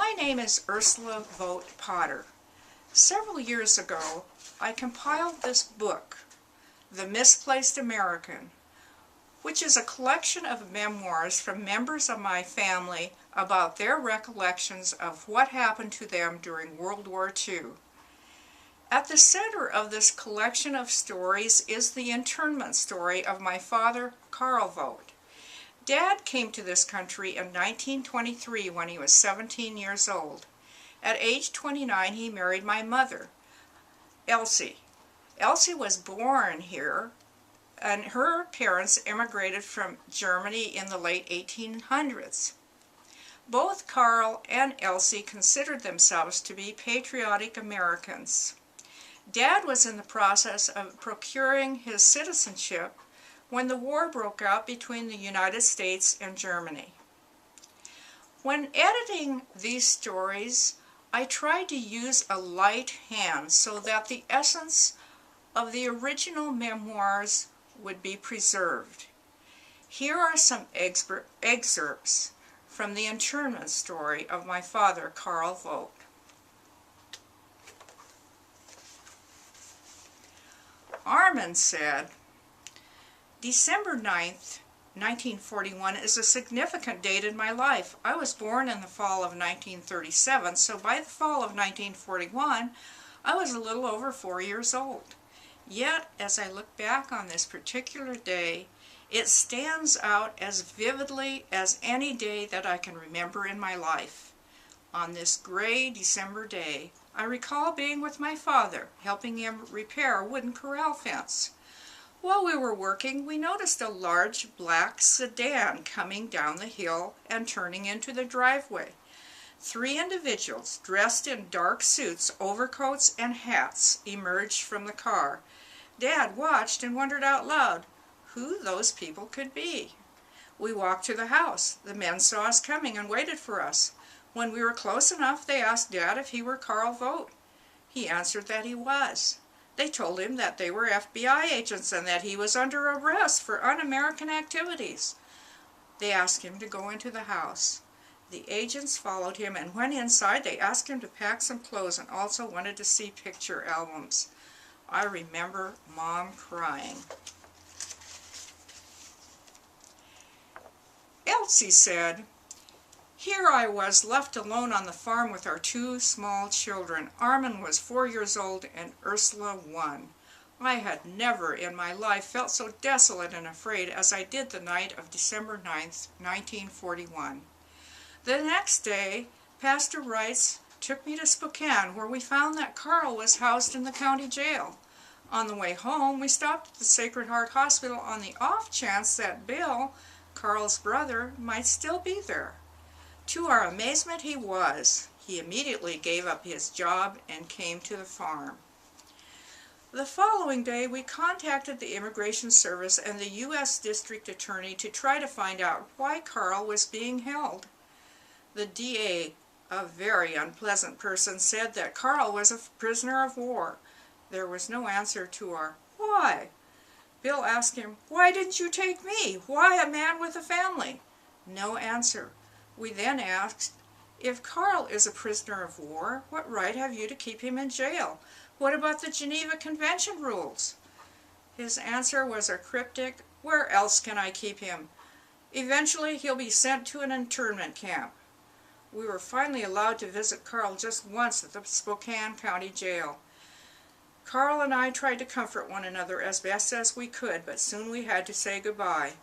My name is Ursula Vogt Potter. Several years ago, I compiled this book, The Misplaced American, which is a collection of memoirs from members of my family about their recollections of what happened to them during World War II. At the center of this collection of stories is the internment story of my father, Karl Vogt. Dad came to this country in 1923 when he was 17 years old. At age 29, he married my mother, Elsie. Elsie was born here, and her parents immigrated from Germany in the late 1800s. Both Karl and Elsie considered themselves to be patriotic Americans. Dad was in the process of procuring his citizenship when the war broke out between the United States and Germany. When editing these stories, I tried to use a light hand so that the essence of the original memoirs would be preserved. Here are some excerpts from the internment story of my father, Karl Vogt. Armin said, December 9th, 1941 is a significant date in my life. I was born in the fall of 1937, so by the fall of 1941, I was a little over 4 years old. Yet, as I look back on this particular day, it stands out as vividly as any day that I can remember in my life. On this gray December day, I recall being with my father, helping him repair a wooden corral fence. While we were working, we noticed a large black sedan coming down the hill and turning into the driveway. 3 individuals dressed in dark suits, overcoats, and hats emerged from the car. Dad watched and wondered out loud who those people could be. We walked to the house. The men saw us coming and waited for us. When we were close enough, they asked Dad if he were Karl Vogt. He answered that he was. They told him that they were FBI agents and that he was under arrest for un-American activities. They asked him to go into the house. The agents followed him, and when inside, they asked him to pack some clothes and also wanted to see picture albums. I remember Mom crying. Elsie said, Here I was left alone on the farm with our 2 small children. Armin was 4 years old and Ursula 1. I had never in my life felt so desolate and afraid as I did the night of December 9th, 1941. The next day, Pastor Wrights took me to Spokane, where we found that Karl was housed in the county jail. On the way home, we stopped at the Sacred Heart Hospital on the off chance that Bill, Karl's brother, might still be there. To our amazement, he was. He immediately gave up his job and came to the farm. The following day, we contacted the Immigration Service and the U.S. District Attorney to try to find out why Karl was being held. The DA, a very unpleasant person, said that Karl was a prisoner of war. There was no answer to our why. Bill asked him, Why didn't you take me? Why a man with a family? No answer. We then asked, If Karl is a prisoner of war, what right have you to keep him in jail? What about the Geneva Convention rules? His answer was a cryptic, Where else can I keep him? Eventually he'll be sent to an internment camp. We were finally allowed to visit Karl just once at the Spokane County Jail. Karl and I tried to comfort one another as best as we could, but soon we had to say goodbye.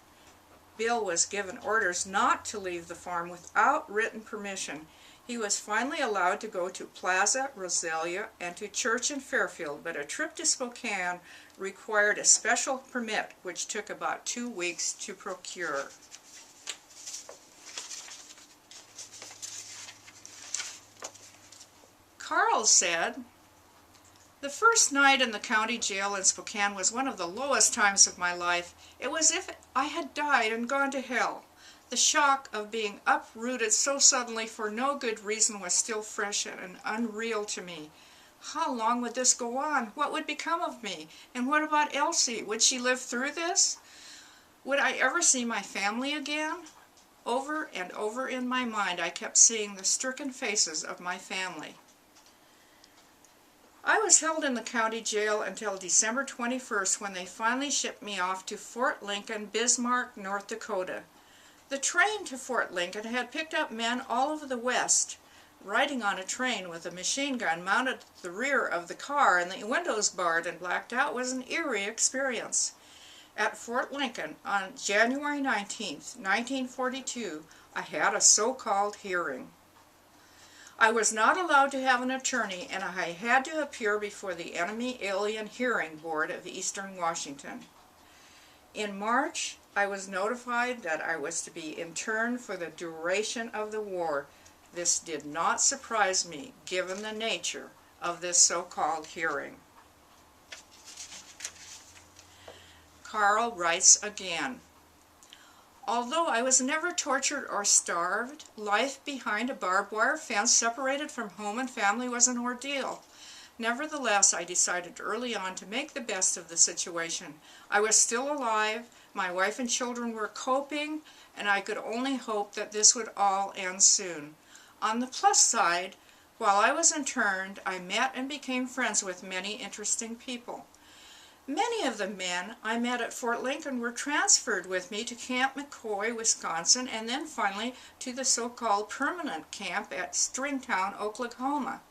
Bill was given orders not to leave the farm without written permission. He was finally allowed to go to Plaza, Rosalia, and to church in Fairfield, but a trip to Spokane required a special permit, which took about 2 weeks to procure. Karl said, The first night in the county jail in Spokane was one of the lowest times of my life. It was as if I had died and gone to hell. The shock of being uprooted so suddenly for no good reason was still fresh and unreal to me. How long would this go on? What would become of me? And what about Elsie? Would she live through this? Would I ever see my family again? Over and over in my mind I kept seeing the stricken faces of my family. I was held in the county jail until December 21st, when they finally shipped me off to Fort Lincoln, Bismarck, North Dakota. The train to Fort Lincoln had picked up men all over the West. Riding on a train with a machine gun mounted at the rear of the car and the windows barred and blacked out was an eerie experience. At Fort Lincoln on January 19th, 1942, I had a so-called hearing. I was not allowed to have an attorney, and I had to appear before the Enemy Alien Hearing Board of Eastern Washington. In March, I was notified that I was to be interned for the duration of the war. This did not surprise me, given the nature of this so-called hearing. Karl writes again. Although I was never tortured or starved, life behind a barbed wire fence separated from home and family was an ordeal. Nevertheless, I decided early on to make the best of the situation. I was still alive, my wife and children were coping, and I could only hope that this would all end soon. On the plus side, while I was interned, I met and became friends with many interesting people. Many of the men I met at Fort Lincoln were transferred with me to Camp McCoy, Wisconsin, and then finally to the so-called permanent camp at Stringtown, Oklahoma.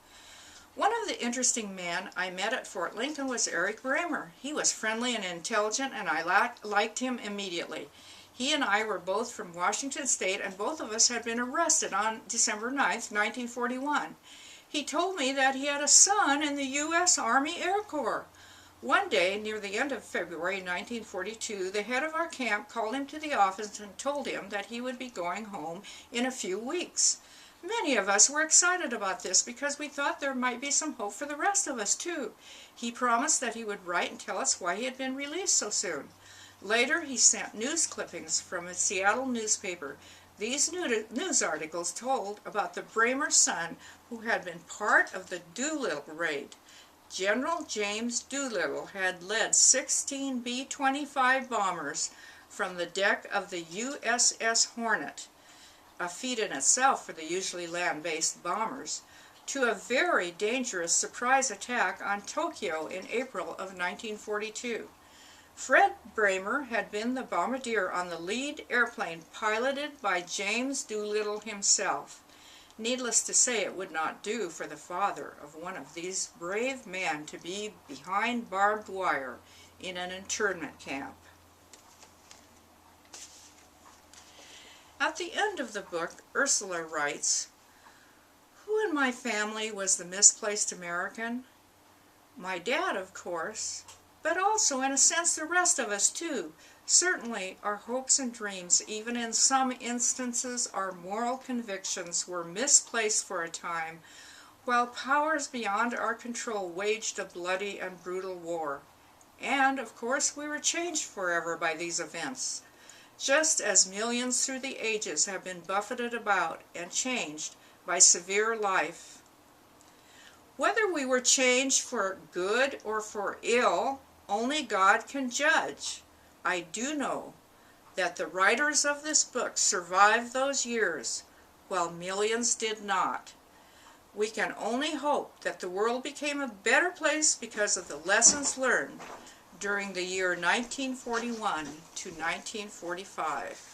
One of the interesting men I met at Fort Lincoln was Eric Bramer. He was friendly and intelligent, and I liked him immediately. He and I were both from Washington State, and both of us had been arrested on December 9th, 1941. He told me that he had a son in the U.S. Army Air Corps. One day, near the end of February 1942, the head of our camp called him to the office and told him that he would be going home in a few weeks. Many of us were excited about this because we thought there might be some hope for the rest of us too. He promised that he would write and tell us why he had been released so soon. Later, he sent news clippings from a Seattle newspaper. These news articles told about the Bramer son who had been part of the Doolittle raid. General James Doolittle had led 16 B-25 bombers from the deck of the USS Hornet, a feat in itself for the usually land-based bombers, to a very dangerous surprise attack on Tokyo in April of 1942. Fred Bramer had been the bombardier on the lead airplane piloted by James Doolittle himself. Needless to say, it would not do for the father of one of these brave men to be behind barbed wire in an internment camp. At the end of the book, Ursula writes, "Who in my family was the misplaced American? My dad, of course, but also, in a sense, the rest of us, too. Certainly, our hopes and dreams, even in some instances our moral convictions, were misplaced for a time, while powers beyond our control waged a bloody and brutal war. And, of course, we were changed forever by these events, just as millions through the ages have been buffeted about and changed by severe life. Whether we were changed for good or for ill, only God can judge. I do know that the writers of this book survived those years, while millions did not. We can only hope that the world became a better place because of the lessons learned during the year 1941 to 1945.